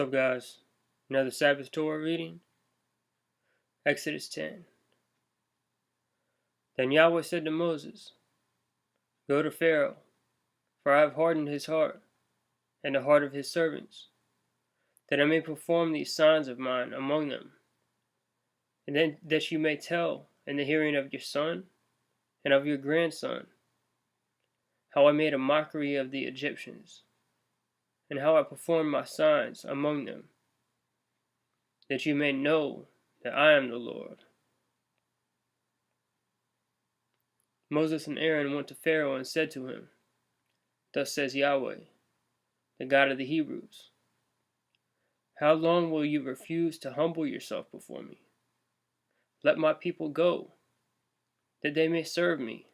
What's up, guys? Another Sabbath Torah reading. Exodus 10. Then Yahweh said to Moses, Go to Pharaoh, for I have hardened his heart, and the heart of his servants, that I may perform these signs of mine among them, and then that you may tell in the hearing of your son and of your grandson, how I made a mockery of the Egyptians, and how I performed my signs among them, that you may know that I am the Lord. Moses and Aaron went to Pharaoh and said to him, Thus says Yahweh, the God of the Hebrews, How long will you refuse to humble yourself before me? Let my people go, that they may serve me.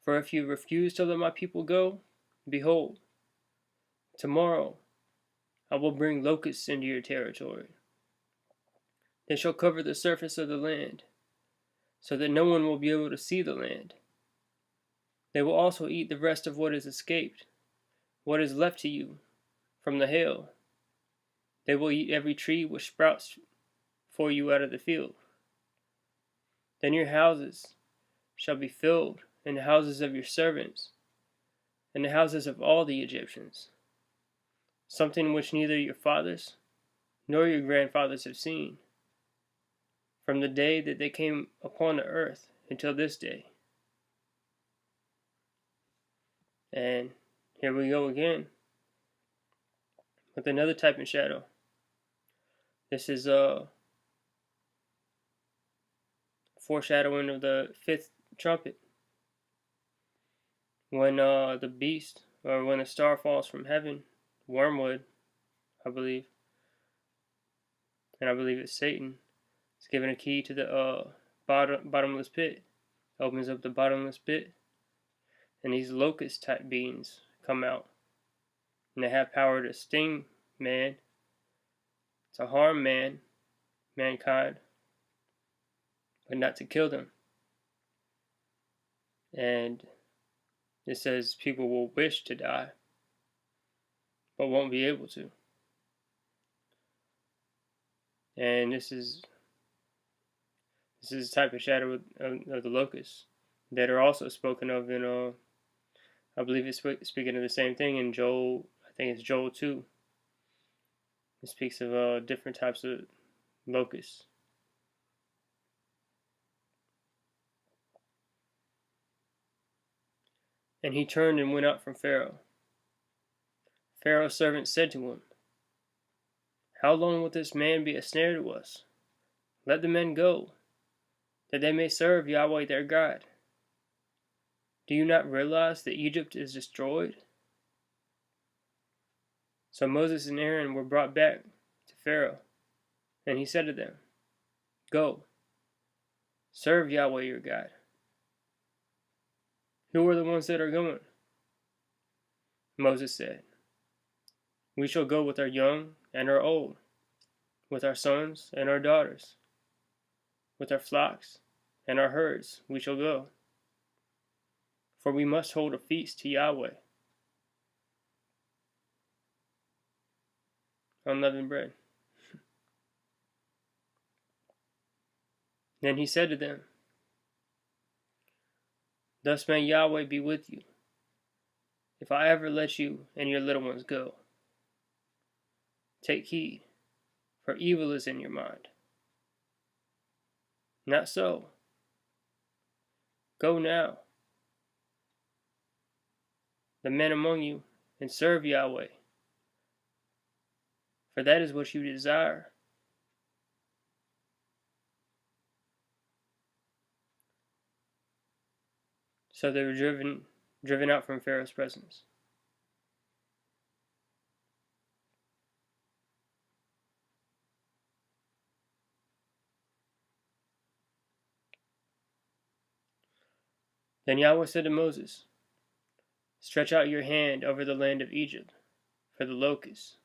For if you refuse to let my people go, behold, tomorrow I will bring locusts into your territory. They shall cover the surface of the land, so that no one will be able to see the land. They will also eat the rest of what is escaped, what is left to you from the hail. They will eat every tree which sprouts for you out of the field. Then your houses shall be filled, and the houses of your servants, and the houses of all the Egyptians, something which neither your fathers nor your grandfathers have seen, from the day that they came upon the earth until this day. And here we go again with another type and shadow. This is a foreshadowing of the fifth trumpet, when the beast, or when a star falls from heaven, wormwood, I believe, and I believe it's Satan, is given a key to the bottomless pit, opens up the bottomless pit, and these locust type beings come out, and they have power to sting man, to harm mankind, but not to kill them. And it says people will wish to die, but won't be able to. And this is a type of shadow of the locusts that are also spoken of in, I believe it's speaking of the same thing in Joel. I think it's Joel 2. It speaks of different types of locusts. And he turned and went out from Pharaoh. Pharaoh's servant said to him, How long will this man be a snare to us? Let the men go, that they may serve Yahweh their God. Do you not realize that Egypt is destroyed? So Moses and Aaron were brought back to Pharaoh, and he said to them, Go, serve Yahweh your God. Who are the ones that are going? Moses said, We shall go with our young and our old, with our sons and our daughters, with our flocks and our herds we shall go. For we must hold a feast to Yahweh. Unleavened bread. Then he said to them, Thus may Yahweh be with you, if I ever let you and your little ones go. Take heed, for evil is in your mind. Not so. Go now, the men among you, and serve Yahweh, for that is what you desire. So they were driven out from Pharaoh's presence. Then Yahweh said to Moses, Stretch out your hand over the land of Egypt for the locusts,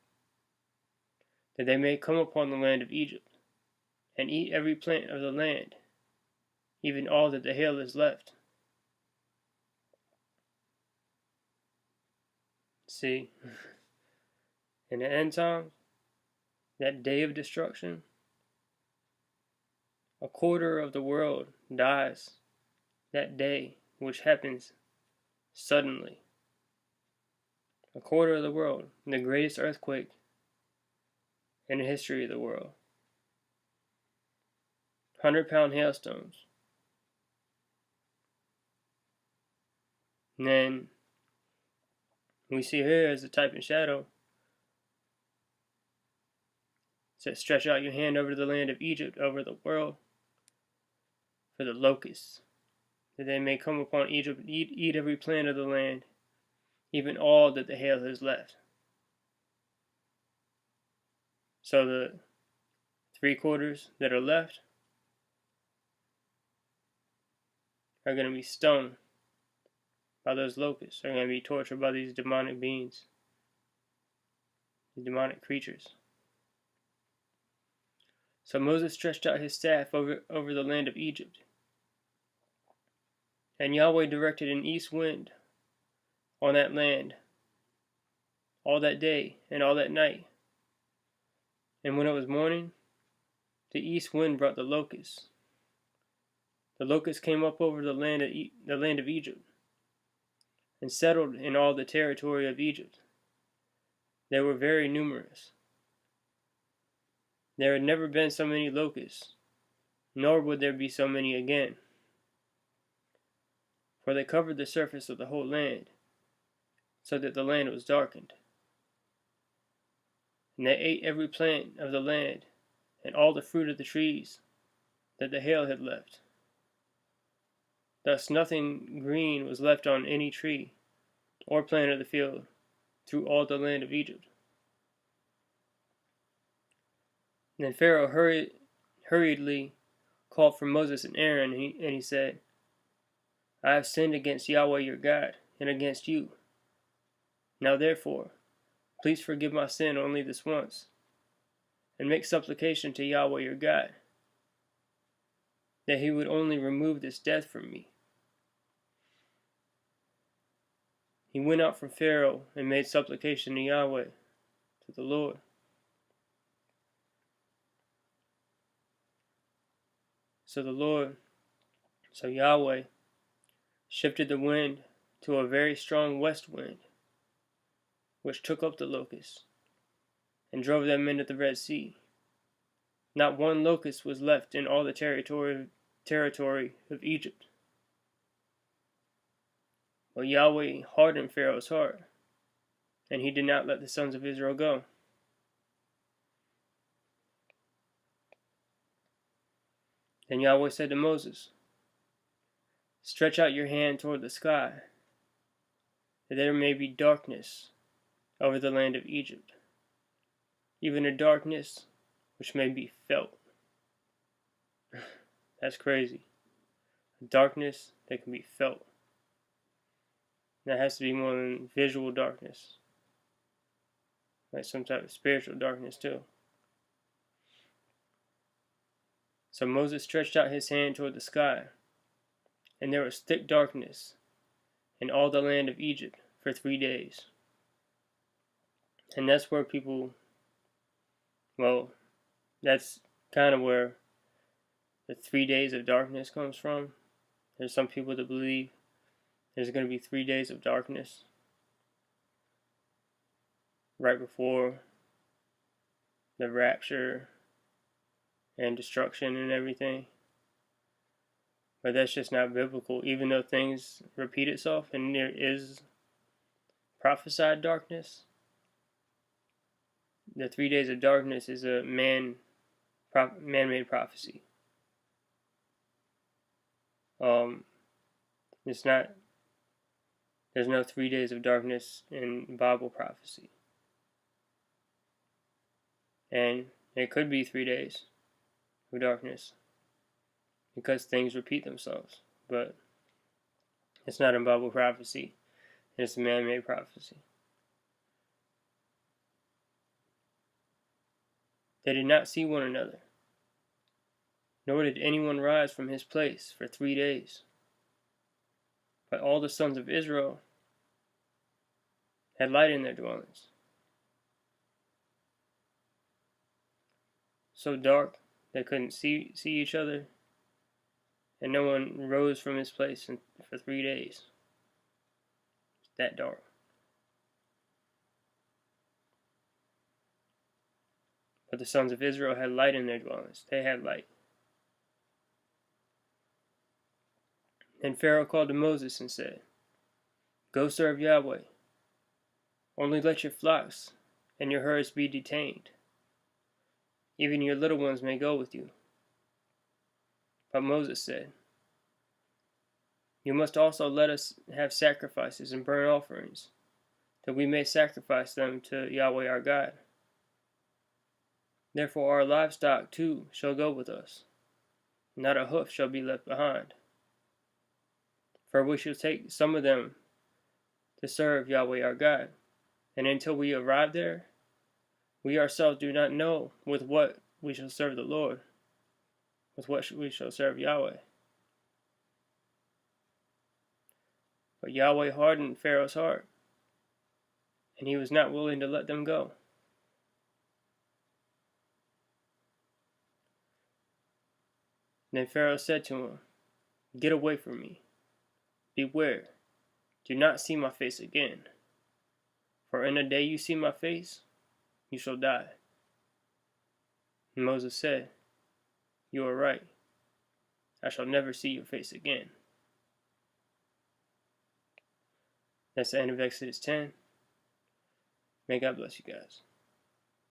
that they may come upon the land of Egypt, and eat every plant of the land, even all that the hail is left. See, in the end times, that day of destruction, a quarter of the world dies that day, which happens suddenly. A quarter of the world, the greatest earthquake in the history of the world. 100-pound hailstones. And then we see here as the type and shadow. It says, stretch out your hand over the land of Egypt, over the world, for the locusts, that they may come upon Egypt and eat every plant of the land, even all that the hail has left. So the 3/4 that are left are going to be stung by those locusts. They're going to be tortured by these demonic beings, these demonic creatures. So Moses stretched out his staff over the land of Egypt, and Yahweh directed an east wind on that land all that day and all that night. And when it was morning, the east wind brought the locusts. The locusts came up over the land of Egypt and settled in all the territory of Egypt. They were very numerous. There had never been so many locusts, nor would there be so many again. For they covered the surface of the whole land, so that the land was darkened. And they ate every plant of the land, and all the fruit of the trees that the hail had left. Thus nothing green was left on any tree or plant of the field through all the land of Egypt. And then Pharaoh hurriedly called for Moses and Aaron, and he said, I have sinned against Yahweh your God, and against you. Now therefore, please forgive my sin only this once, and make supplication to Yahweh your God, that he would only remove this death from me. He went out from Pharaoh and made supplication to Yahweh, to the Lord. So Yahweh shifted the wind to a very strong west wind, which took up the locusts and drove them into the Red Sea. Not one locust was left in all the territory of Egypt. But Yahweh hardened Pharaoh's heart, and he did not let the sons of Israel go. Then Yahweh said to Moses, stretch out your hand toward the sky, that there may be darkness over the land of Egypt, even a darkness which may be felt. That's crazy. A darkness that can be felt. That has to be more than visual darkness, like some type of spiritual darkness too. So Moses stretched out his hand toward the sky, and there was thick darkness in all the land of Egypt for 3 days. And that's where that's kind of where the 3 days of darkness comes from. There's some people that believe there's going to be 3 days of darkness right before the rapture and destruction and everything. But that's just not biblical. Even though things repeat itself and there is prophesied darkness, the 3 days of darkness is a man-made prophecy. It's not. There's no 3 days of darkness in Bible prophecy, and it could be 3 days of darkness because things repeat themselves, but it's not in Bible prophecy. It's a man-made prophecy. They did not see one another, nor did anyone rise from his place for 3 days. But all the sons of Israel had light in their dwellings. so dark they couldn't see each other, and no one rose from his place for 3 days. It's that dark. But the sons of Israel had light in their dwellings. They had light. And Pharaoh called to Moses and said, "Go serve Yahweh. Only let your flocks and your herds be detained. Even your little ones may go with you." But Moses said, "You must also let us have sacrifices and burnt offerings, that we may sacrifice them to Yahweh our God. Therefore our livestock too shall go with us. Not a hoof shall be left behind. For we shall take some of them to serve Yahweh our God. And until we arrive there, we ourselves do not know with what we shall serve the Lord, with what we shall serve Yahweh." But Yahweh hardened Pharaoh's heart, and he was not willing to let them go. Then Pharaoh said to him, "Get away from me. Beware, do not see my face again. For in the day you see my face, you shall die." And Moses said, "You are right. I shall never see your face again." That's the end of Exodus 10. May God bless you guys.